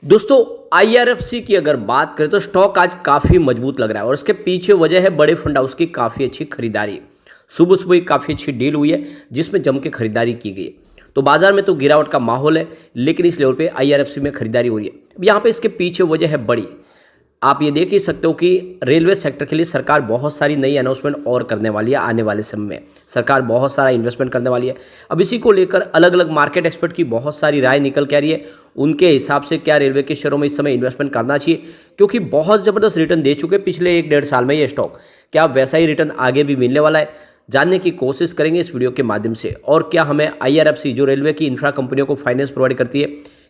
दोस्तों आईआरएफसी की अगर बात करें तो स्टॉक आज काफ़ी मजबूत लग रहा है और उसके पीछे वजह है बड़े फंड हाउस की काफ़ी अच्छी खरीदारी। सुबह सुबह काफ़ी अच्छी डील हुई है जिसमें जम के खरीदारी की गई है। तो बाजार में तो गिरावट का माहौल है, लेकिन इस लेवल पे आईआरएफसी में खरीदारी हो रही है। अब यहाँ पे इसके पीछे वजह है बड़ी। आप ये देख ही सकते हो कि रेलवे सेक्टर के लिए सरकार बहुत सारी नई अनाउंसमेंट और करने वाली है। आने वाले समय में सरकार बहुत सारा इन्वेस्टमेंट करने वाली है। अब इसी को लेकर अलग अलग मार्केट एक्सपर्ट की बहुत सारी राय निकल के आ रही है। उनके हिसाब से क्या रेलवे के शेयरों में इस समय इन्वेस्टमेंट करना चाहिए, क्योंकि बहुत ज़बरदस्त रिटर्न दे चुके पिछले 1-1.5 साल में ये स्टॉक। क्या वैसा ही रिटर्न आगे भी मिलने वाला है, जानने की कोशिश करेंगे इस वीडियो के माध्यम से। और क्या हमें आईआरएफसी जो रेलवे की इंफ्रा कंपनियों को फाइनेंस प्रोवाइड करती है,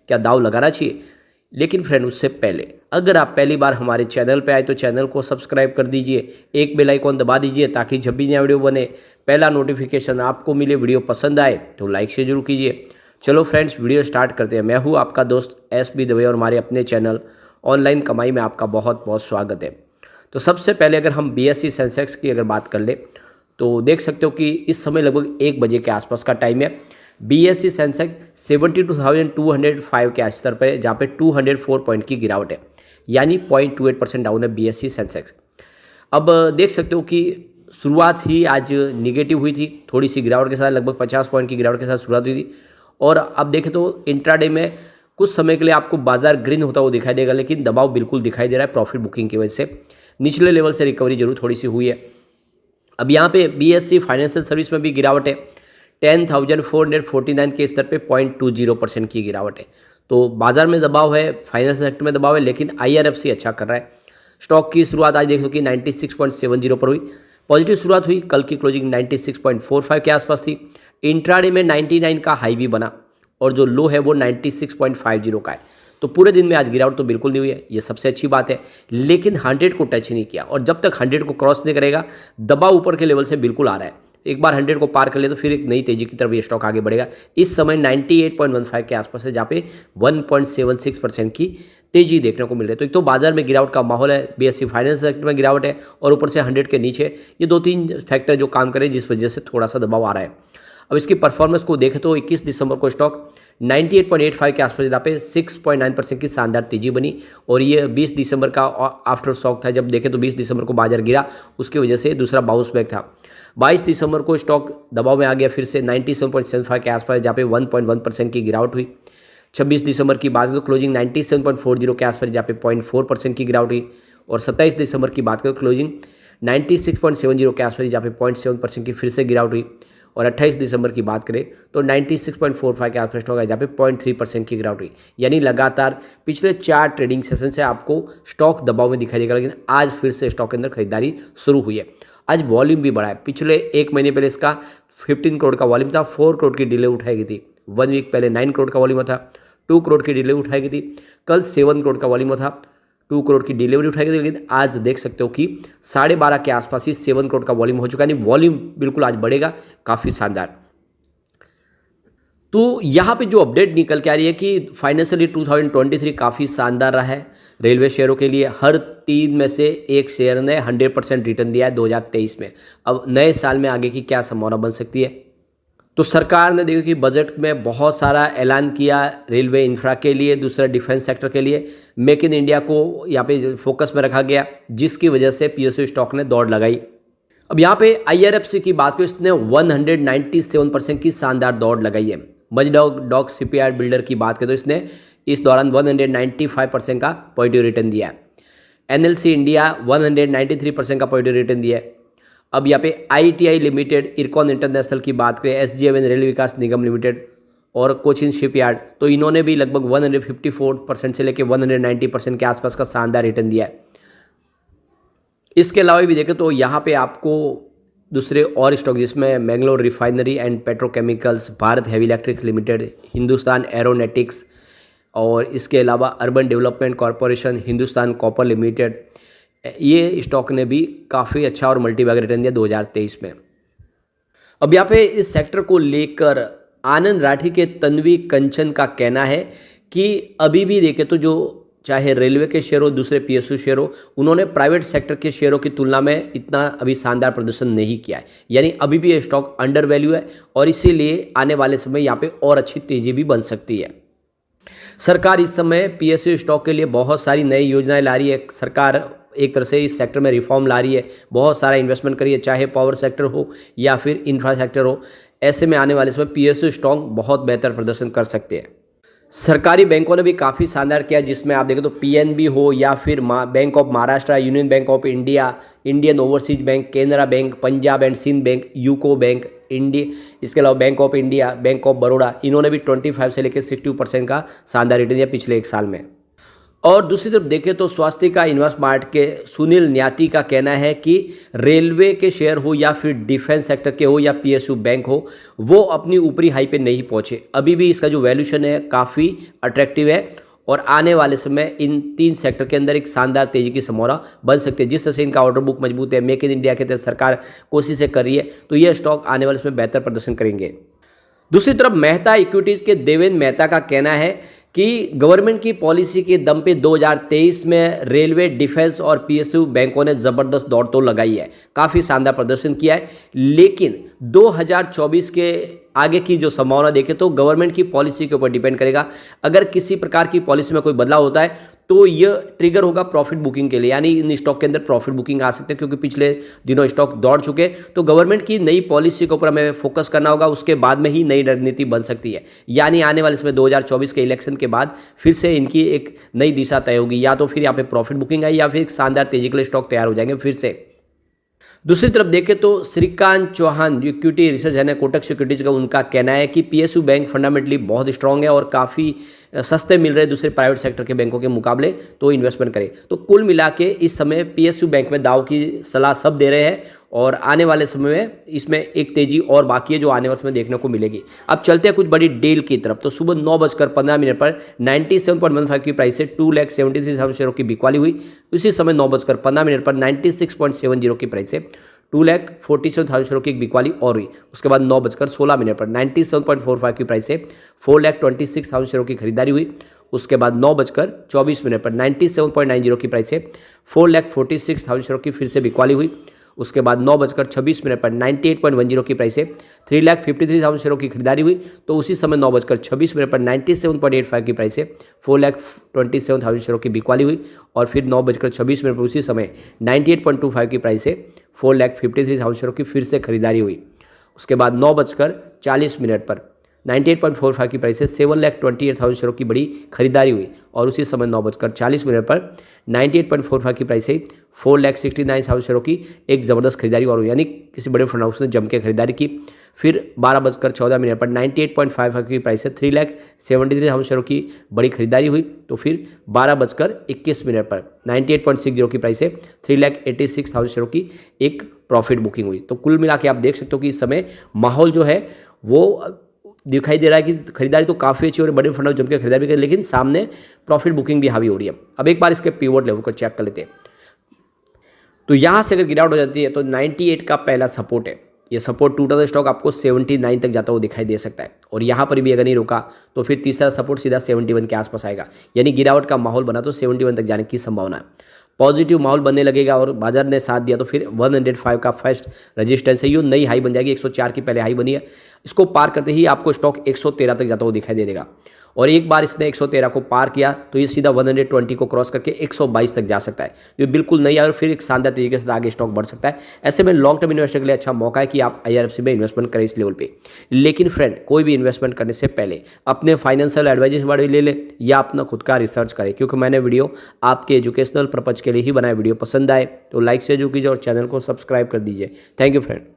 क्या दाव लगाना चाहिए। लेकिन फ्रेंड, उससे पहले अगर आप पहली बार हमारे चैनल पे आए तो चैनल को सब्सक्राइब कर दीजिए, एक बेल आइकॉन दबा दीजिए ताकि जब भी नया वीडियो बने पहला नोटिफिकेशन आपको मिले। वीडियो पसंद आए तो लाइक से जरूर कीजिए। चलो फ्रेंड्स, वीडियो स्टार्ट करते हैं। मैं हूँ आपका दोस्त एस.बी. दवे और हमारे अपने चैनल ऑनलाइन कमाई में आपका बहुत बहुत स्वागत है। तो सबसे पहले अगर हम BSE सेंसेक्स की अगर बात कर ले तो देख सकते हो कि इस समय लगभग 1 बजे के आसपास का टाइम है। BSE सेंसेक्स 72,205 के स्तर पर है, जहाँ पे 204 पॉइंट की गिरावट है, यानी 0.28% डाउन है BSE सेंसेक्स। अब देख सकते हो कि शुरुआत ही आज निगेटिव हुई थी, थोड़ी सी गिरावट के साथ, लगभग 50 पॉइंट की गिरावट के साथ शुरुआत हुई थी। और अब देखें तो इंट्राडे में कुछ समय के लिए आपको बाजार ग्रीन होता हुआ दिखाई देगा, लेकिन दबाव बिल्कुल दिखाई दे रहा है प्रॉफिट बुकिंग की वजह से। निचले लेवल से रिकवरी जरूर थोड़ी सी हुई है। अब यहाँ पे BSE फाइनेंशियल सर्विस में भी गिरावट है, 10,449 के स्तर पे 0.20% की गिरावट है। तो बाजार में दबाव है, फाइनेंशियल सेक्टर में दबाव है, लेकिन आईआरएफसी अच्छा कर रहा है। स्टॉक की शुरुआत आज देखो कि 96.70 पर हुई, पॉजिटिव शुरुआत हुई। कल की क्लोजिंग 96.45 के आसपास थी। इंट्राडे में 99 का हाई भी बना और जो लो है वो 96.50 का है। तो पूरे दिन में आज गिरावट तो बिल्कुल नहीं हुई है, ये सबसे अच्छी बात है। लेकिन 100 को टच नहीं किया, और जब तक 100 को क्रॉस नहीं करेगा दबाव ऊपर के लेवल से बिल्कुल आ रहा है। एक बार 100 को पार कर ले तो फिर एक नई तेजी की तरफ ये स्टॉक आगे बढ़ेगा। इस समय 98.15 के आसपास है, जहाँ पे 1.76% की तेजी देखने को मिल रही है। तो एक तो बाजार में गिरावट का माहौल है, BSE फाइनेंस सेक्टर में गिरावट है, और ऊपर से 100 के नीचे ये 2-3 फैक्टर जो काम करें, जिस वजह से थोड़ा सा दबाव आ रहा है। अब इसकी परफॉर्मेंस को देखें तो 21 दिसंबर को स्टॉक 98.85 के आसपास, जहाँ पे 6.9% की शानदार तेजी बनी। और ये 20 दिसंबर का आफ्टर शॉक था। जब देखें तो 20 दिसंबर को बाजार गिरा, उसकी वजह से दूसरा बाउंस बैक था। 22 दिसंबर को स्टॉक दबाव में आ गया फिर से 97.75 के आसपास, जहाँ पे 1.1% की गिरावट हुई। 26 दिसंबर की बात करें तो क्लोजिंग 97.40 के आसपास, जहाँ पे 0.4% की गिरावट हुई। और 27 दिसंबर की बात करें क्लोजिंग 96.70 के आसपास, जहाँ पे 0.7% की फिर से गिरावट हुई। और 28 दिसंबर की बात करें तो 96.45 के आसपास स्टॉक है, जहाँ पे 0.3% की गिरावट हुई। यानी लगातार पिछले 4 ट्रेडिंग सेशन से आपको स्टॉक दबाव में दिखाई देगा, लेकिन आज फिर से स्टॉक के अंदर खरीदारी शुरू हुई है। आज वॉल्यूम भी बढ़ा है। पिछले 1 महीने पहले इसका 15 करोड़ का वॉल्यूम था, 4 करोड़ की डीले उठाई गई थी। 1 वीक पहले 9 करोड़ का वॉल्यूम था, 2 करोड़ की डीले उठाई गई थी। कल 7 करोड़ का वॉल्यूम था, 2 करोड़ की डिलीवरी उठाई गई थी। लेकिन आज देख सकते हो कि 12.5 के आसपास ही 7 करोड़ का वॉल्यूम हो चुका है। यानी वॉल्यूम बिल्कुल आज बढ़ेगा, काफ़ी शानदार। तो यहाँ पे जो अपडेट निकल के आ रही है कि फाइनेंशियली 2023 काफ़ी शानदार रहा है रेलवे शेयरों के लिए। हर 3 में से 1 शेयर ने 100% रिटर्न दिया है 2023 में। अब नए साल में आगे की क्या संभावना बन सकती है। तो सरकार ने देखो कि बजट में बहुत सारा ऐलान किया रेलवे इंफ्रा के लिए, दूसरा डिफेंस सेक्टर के लिए। मेक इन इंडिया को यहाँ पे फोकस में रखा गया, जिसकी वजह से PSU स्टॉक ने दौड़ लगाई। अब यहाँ पे आईआरएफसी की बात करें, इसने 197% की शानदार दौड़ लगाई है। मजडॉग शिपयार्ड बिल्डर की बात करें तो इसने इस दौरान 195% का पॉजिटिव रिटर्न दिया है। NLC इंडिया 193% का पॉजिटिव रिटर्न दिया है। अब यहाँ पे ITI लिमिटेड, इरकॉन इंटरनेशनल की बात करें, SJVN रेल विकास निगम लिमिटेड और कोचिन शिपयार्ड, तो इन्होंने भी लगभग 154% से लेकर 190% के आसपास का शानदार रिटर्न दिया है। इसके अलावा भी देखें तो यहाँ पे आपको दूसरे और स्टॉक, जिसमें Mangalore refinery and petrochemicals, Bharat heavy electric limited, Hindustan aeronautics, और इसके अलावा urban development corporation, Hindustan copper limited, ये स्टॉक ने भी काफ़ी अच्छा और मल्टीबैग रिटर्न दिया 2023 में। अब यहाँ पे इस सेक्टर को लेकर आनंद राठी के तन्वी कंचन का कहना है कि अभी भी देखें तो जो चाहे रेलवे के शेयर हो, दूसरे PSU शेयर हो, उन्होंने प्राइवेट सेक्टर के शेयरों की तुलना में इतना अभी शानदार प्रदर्शन नहीं किया है। यानी अभी भी ये स्टॉक अंडर वैल्यू है, और इसीलिए आने वाले समय यहाँ पे और अच्छी तेजी भी बन सकती है। सरकार इस समय पीएसयू स्टॉक के लिए बहुत सारी नई योजनाएं ला रही है। सरकार एक तरह से इस सेक्टर में रिफॉर्म ला रही है, बहुत सारा इन्वेस्टमेंट करी है, चाहे पावर सेक्टर हो या फिर इंफ्रा सेक्टर हो। ऐसे में आने वाले समय पीएसयू स्टॉक बहुत बेहतर प्रदर्शन कर सकते हैं। सरकारी बैंकों ने भी काफ़ी शानदार किया, जिसमें आप देखें तो पीएनबी हो या फिर Bank of Maharashtra, Union Bank of India, Indian Overseas Bank, Canara Bank, Punjab and Sind Bank, UCO Bank, इसके अलावा Bank of India, Bank of Baroda, इन्होंने भी 25 से लेकर 60% का शानदार रिटर्न दिया पिछले एक साल में। और दूसरी तरफ देखें तो स्वास्थ्य का इन्वेस्टमार्ट के सुनील न्याती का कहना है कि रेलवे के शेयर हो या फिर डिफेंस सेक्टर के हो या पीएसयू बैंक हो, वो अपनी ऊपरी हाई पे नहीं पहुंचे। अभी भी इसका जो वैल्यूशन है काफ़ी अट्रैक्टिव है और आने वाले समय इन 3 सेक्टर के अंदर एक शानदार तेजी की संभावना बन सकती है। जिस तरह से इनका ऑर्डर बुक मजबूत है, मेक इन इंडिया के तहत सरकार कोशिशें कर रही है, तो ये स्टॉक आने वाले समय बेहतर प्रदर्शन करेंगे। दूसरी तरफ मेहता इक्विटीज़ के देवेंद्र मेहता का कहना है कि गवर्नमेंट की पॉलिसी के दम पे 2023 में रेलवे, डिफेंस और पीएसयू बैंकों ने ज़बरदस्त दौड़ तो लगाई है, काफ़ी शानदार प्रदर्शन किया है। लेकिन 2024 के आगे की जो संभावना देखें तो गवर्नमेंट की पॉलिसी के ऊपर डिपेंड करेगा। अगर किसी प्रकार की पॉलिसी में कोई बदलाव होता है तो यह ट्रिगर होगा प्रॉफिट बुकिंग के लिए, यानी इन स्टॉक के अंदर प्रॉफिट बुकिंग आ सकते हैं, क्योंकि पिछले दिनों स्टॉक दौड़ चुके। तो गवर्नमेंट की नई पॉलिसी के ऊपर हमें फोकस करना होगा, उसके बाद में ही नई रणनीति बन सकती है। यानी आने वाले समय 2024 के इलेक्शन के बाद फिर से इनकी एक नई दिशा तय होगी, या तो फिर यहाँ पे प्रॉफिट बुकिंग आई या फिर एक शानदार तेजी के लिए स्टॉक तैयार हो जाएंगे फिर से। दूसरी तरफ देखें तो श्रीकांत चौहान जो इक्विटी रिसर्च है कोटक सिक्योरिटीज का, उनका कहना है कि पीएसयू बैंक फंडामेंटली बहुत स्ट्रांग है और काफ़ी सस्ते मिल रहे हैं दूसरे प्राइवेट सेक्टर के बैंकों के मुकाबले, तो इन्वेस्टमेंट करें। तो कुल मिला के इस समय पीएसयू बैंक में दाव की सलाह सब दे रहे हैं और आने वाले समय में इसमें एक तेजी और बाकी है जो आने वाले समय देखने को मिलेगी। अब चलते हैं कुछ बड़ी डील की तरफ। तो सुबह 9:15 पर 97.15 की प्राइस से 2,73,000 शेयरों की बिकवाली हुई। उसी समय 9:15 पर 96.70 की प्राइस से 2,47,000 शेयरों की एक बिकवाली और हुई। उसके बाद 9:16 पर 97.45 की प्राइस से 4,26,000 शेयरों की खरीदारी हुई। उसके बाद 9:24 पर 97.90 की प्राइस से 4,46,000 शेयरों की फिर से बिकवाली हुई। उसके बाद 9:26 पर 98.10 की प्राइस से 3,53,000 शेयरों की खरीदारी हुई। तो उसी समय 9:26 पर 97.85 की प्राइस से 4,27,000 शेयरों की बिकवाली हुई और फिर 9:26 पर उसी समय 98.25 की प्राइस से 4,53,000 शेयरों की फिर से खरीदारी हुई। उसके बाद 9:40 पर 98.45 की प्राइस से 7,28,000 शेयरों की बड़ी खरीदारी हुई और उसी समय 9:40 पर 98.45 की प्राइस से 4,69,000 शेयरों की एक ज़बरदस्त खरीदारी और हुई, यानी किसी बड़े फंड हाउस ने जम के खरीदारी की। फिर 12:14 पर 98.55 की प्राइस से 3,73,000 शेयरों की बड़ी खरीदारी हुई। तो फिर 12:21 पर 98.60 की प्राइस से 3,86,000 शेयरों की एक प्रॉफिट बुकिंग हुई। तो कुल मिला के आप देख सकते हो कि इस समय माहौल जो है वो दिखाई दे रहा है कि खरीदारी तो काफ़ी अच्छी हो रही है, बड़े फंड हाउस जम के खरीदारी कर, लेकिन सामने प्रॉफिट बुकिंग भी हावी हो रही है। अब एक बार इसके पिवट लेवल को चेक कर लेते हैं। तो यहाँ से अगर गिरावट हो जाती है तो 98 का पहला सपोर्ट है, ये सपोर्ट टूटा तो स्टॉक आपको 79 तक जाता हुआ दिखाई दे सकता है और यहाँ पर भी अगर नहीं रुका तो फिर तीसरा सपोर्ट सीधा 71 के आसपास आएगा, यानी गिरावट का माहौल बना तो 71 तक जाने की संभावना है। पॉजिटिव माहौल बनने लगेगा और बाजार ने साथ दिया तो फिर 105 का फर्स्ट रेजिस्टेंस है, ये नई हाई बन जाएगी। 104 की पहले हाई बनी है, इसको पार करते ही आपको स्टॉक 113 तक जाता हुआ दिखाई दे देगा और एक बार इसने 113 को पार किया तो ये सीधा 120 को क्रॉस करके 122 तक जा सकता है, जो बिल्कुल नहीं है और फिर एक शानदार तरीके से आगे स्टॉक बढ़ सकता है। ऐसे में लॉन्ग टर्म इन्वेस्टर के लिए अच्छा मौका है कि आप IRFC में इन्वेस्टमेंट करें इस लेवल पे। लेकिन फ्रेंड, कोई भी इन्वेस्टमेंट करने से पहले अपने फाइनेंशियल एडवाइजर वाले ले ले या अपना खुद का रिसर्च करें, क्योंकि मैंने वीडियो आपके एजुकेशनल पर्पज के लिए ही बनाया। वीडियो पसंद आए तो लाइक शेयर कीजिए और चैनल को सब्सक्राइब कर दीजिए। Thank you friend.